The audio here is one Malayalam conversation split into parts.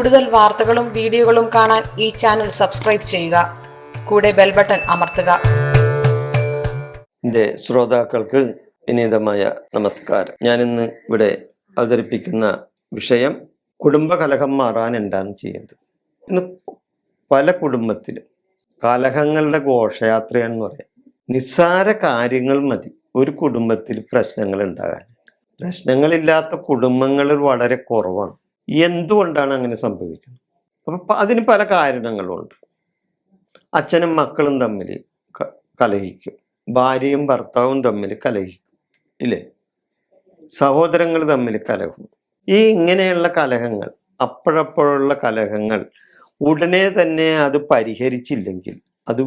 കൂടുതൽ വാർത്തകളും വീഡിയോകളും കാണാൻ ഈ ചാനൽ സബ്സ്ക്രൈബ് ചെയ്യുക. കൂടെ ബെൽ ബട്ടൺ അമർത്തുക. എൻ്റെ ശ്രോതാക്കൾക്ക് വിനീതമായ നമസ്കാരം. ഞാനിന്ന് ഇവിടെ അവതരിപ്പിക്കുന്ന വിഷയം കുടുംബകലഹം മാറാൻ എന്താണ് ചെയ്യേണ്ടത്. ഇന്ന് പല കുടുംബത്തിലും കലഹങ്ങളുടെ ഘോഷയാത്രയാണെന്ന് പറയാം. നിസ്സാര കാര്യങ്ങൾ മതി ഒരു കുടുംബത്തിൽ പ്രശ്നങ്ങൾ ഉണ്ടാകാൻ. പ്രശ്നങ്ങളില്ലാത്ത കുടുംബങ്ങൾ വളരെ കുറവാണ്. എന്തുകൊണ്ടാണ് അങ്ങനെ സംഭവിക്കുന്നത്? അപ്പം അതിന് പല കാരണങ്ങളുണ്ട്. അച്ഛനും മക്കളും തമ്മിൽ കലഹിക്കും, ഭാര്യയും ഭർത്താവും തമ്മിൽ കലഹിക്കും, ഇല്ലേ? സഹോദരങ്ങൾ തമ്മിൽ കലഹം. ഇങ്ങനെയുള്ള കലഹങ്ങൾ, അപ്പോഴപ്പോഴുള്ള കലഹങ്ങൾ ഉടനെ തന്നെ അത് പരിഹരിച്ചില്ലെങ്കിൽ അത്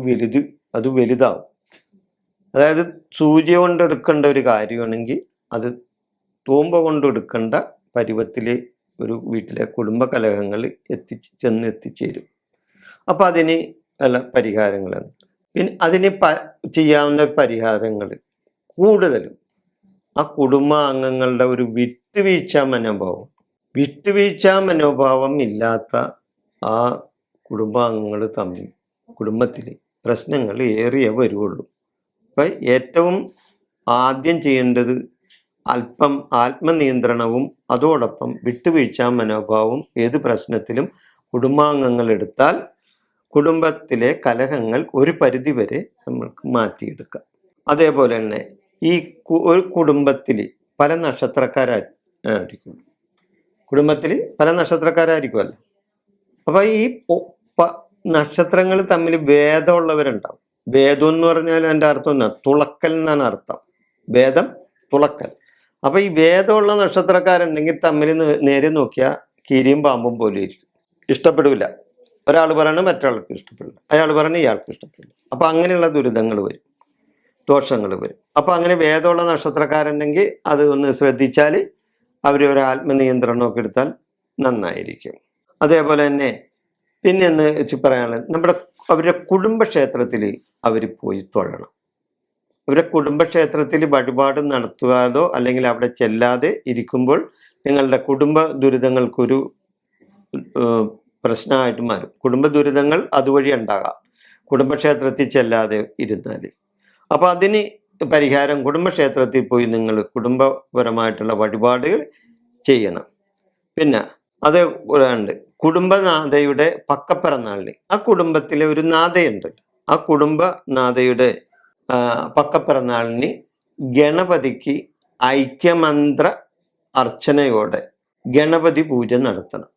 വലുതാവും. അതായത് സൂചി കൊണ്ടെടുക്കേണ്ട ഒരു കാര്യമാണെങ്കിൽ അത് തൂമ്പ കൊണ്ടെടുക്കേണ്ട പരുവത്തിൽ ഒരു വീട്ടിലെ കുടുംബ കലഹങ്ങൾ എത്തിച്ചേരും. അപ്പം അതിന് പല പരിഹാരങ്ങളാണ്. പിന്നെ അതിന് ചെയ്യാവുന്ന പരിഹാരങ്ങൾ കൂടുതലും ആ കുടുംബാംഗങ്ങളുടെ ഒരു വിട്ടുവീഴ്ച മനോഭാവം ഇല്ലാത്ത ആ കുടുംബാംഗങ്ങൾ തമ്മിൽ കുടുംബത്തിൽ പ്രശ്നങ്ങൾ ഏറിയേ വരുള്ളൂ. അപ്പം ഏറ്റവും ആദ്യം ചെയ്യേണ്ടത് അല്പം ആത്മനിയന്ത്രണവും അതോടൊപ്പം വിട്ടുവീഴ്ച മനോഭാവവും ഏത് പ്രശ്നത്തിലും കുടുംബാംഗങ്ങൾ എടുത്താൽ കുടുംബത്തിലെ കലഹങ്ങൾ ഒരു പരിധിവരെ നമ്മൾക്ക് മാറ്റിയെടുക്കാം. അതേപോലെ തന്നെ ഒരു കുടുംബത്തിൽ പല നക്ഷത്രക്കാരായിരിക്കും. അപ്പൊ ഈ നക്ഷത്രങ്ങൾ തമ്മിൽ ഭേദമുള്ളവരുണ്ടാവും. ഭേദം എന്ന് പറഞ്ഞാൽ എൻ്റെ അർത്ഥം എന്നാണ്, തുളക്കൽ എന്നാണ് അർത്ഥം. ഭേദം, തുളക്കൽ. അപ്പൊ ഈ ഭേദമുള്ള നക്ഷത്രക്കാരുണ്ടെങ്കിൽ തമ്മിൽ നേരെ നോക്കിയാൽ കീരിയും പാമ്പും പോലെ ഇരിക്കും. ഇഷ്ടപ്പെടില്ല. ഒരാൾ പറയണത് മറ്റൊരാൾക്ക് ഇഷ്ടപ്പെടില്ല, അയാൾ പറയണത് ഇയാൾക്ക് ഇഷ്ടപ്പെടില്ല. അപ്പൊ അങ്ങനെയുള്ള ദുരിതങ്ങൾ വരും, ദോഷങ്ങൾ വരും. അപ്പൊ അങ്ങനെ ഭേദമുള്ള നക്ഷത്രക്കാരുണ്ടെങ്കിൽ അത് ഒന്ന് ശ്രദ്ധിച്ചാൽ ഒരു ആത്മനിയന്ത്രണമൊക്കെ എടുത്താൽ നന്നായിരിക്കും. അതേപോലെ തന്നെ പിന്നെ എന്ന് പറയാനുള്ളത്, അവരുടെ കുടുംബക്ഷേത്രത്തിൽ അവർ പോയി തൊഴണം. അവരുടെ കുടുംബക്ഷേത്രത്തിൽ വഴിപാട് നടത്തുകയോ അല്ലെങ്കിൽ അവിടെ ചെല്ലാതെ ഇരിക്കുമ്പോൾ നിങ്ങളുടെ കുടുംബ ദുരിതങ്ങൾക്കൊരു പ്രശ്നമായിട്ട് മാറും. കുടുംബ ദുരിതങ്ങൾ അതുവഴി ഉണ്ടാകാം കുടുംബക്ഷേത്രത്തിൽ ചെല്ലാതെ ഇരുന്നാൽ. അപ്പോൾ അതിന് പരിഹാരം കുടുംബക്ഷേത്രത്തിൽ പോയി നിങ്ങൾ കുടുംബപരമായിട്ടുള്ള വഴിപാടുകൾ ചെയ്യണം. പിന്നെ അത് ഉണ്ട് കുടുംബനാഥയുടെ പക്കപ്പിറന്നാളിന്. ആ കുടുംബത്തിലെ ഒരു നാഥയുണ്ട്. ആ കുടുംബനാഥയുടെ പക്കപ്പിറന്നാളിന് ഗണപതിക്ക് ഐക്യമന്ത്ര അർച്ചനയോടെ ഗണപതി പൂജ നടത്തണം.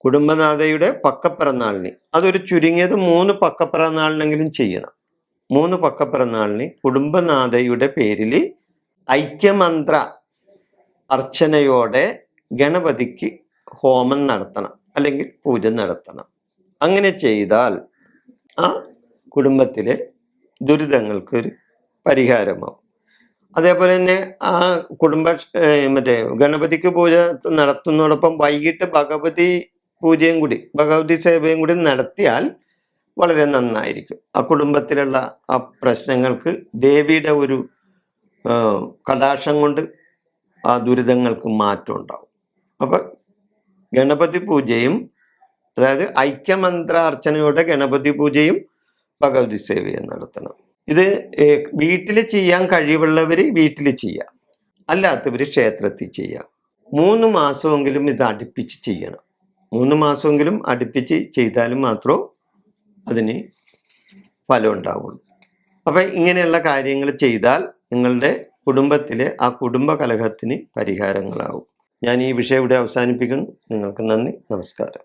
കുടുംബനാഥയുടെ പക്കപ്പിറന്നാളിന് അതൊരു ചുരുങ്ങിയത് 3 പക്കപ്പിറന്നാളിനെങ്കിലും ചെയ്യണം. 3 പക്കപ്പിറന്നാളിന് കുടുംബനാഥയുടെ പേരിൽ ഐക്യമന്ത്ര അർച്ചനയോടെ ഗണപതിക്ക് ഹോമം നടത്തണം അല്ലെങ്കിൽ പൂജ നടത്തണം. അങ്ങനെ ചെയ്താൽ ആ കുടുംബത്തിലെ ദുരിതങ്ങൾക്കൊരു പരിഹാരമാവും. അതേപോലെ തന്നെ ആ ഗണപതിക്ക് പൂജ നടത്തുന്നതോടൊപ്പം വൈകിട്ട് ഭഗവതി സേവയും കൂടി നടത്തിയാൽ വളരെ നന്നായിരിക്കും. ആ കുടുംബത്തിലുള്ള ആ പ്രശ്നങ്ങൾക്ക് ദേവിയുടെ ഒരു കടാക്ഷം കൊണ്ട് ആ ദുരിതങ്ങൾക്ക് മാറ്റം ഉണ്ടാവും. അപ്പം ഗണപതി പൂജയും, അതായത് ഐക്യമന്ത്ര അർച്ചനയോടെ ഗണപതി പൂജയും ഭഗവതി സേവയും നടത്തണം. ഇത് വീട്ടിൽ ചെയ്യാൻ കഴിവുള്ളവർ വീട്ടിൽ ചെയ്യാം, അല്ലാത്തവർ ക്ഷേത്രത്തിൽ ചെയ്യാം. 3 മാസമെങ്കിലും ഇത് അടുപ്പിച്ച് ചെയ്യണം. 3 മാസമെങ്കിലും അടുപ്പിച്ച് ചെയ്താലും മാത്രമേ അതിന് ഫലം ഉണ്ടാവുള്ളൂ. അപ്പം ഇങ്ങനെയുള്ള കാര്യങ്ങൾ ചെയ്താൽ നിങ്ങളുടെ കുടുംബത്തിലെ ആ കുടുംബ കലഹത്തിന് പരിഹാരങ്ങളാവും. ഞാൻ ഈ വിഷയം ഇവിടെ അവസാനിപ്പിക്കുന്നു. നിങ്ങൾക്ക് നന്ദി, നമസ്കാരം.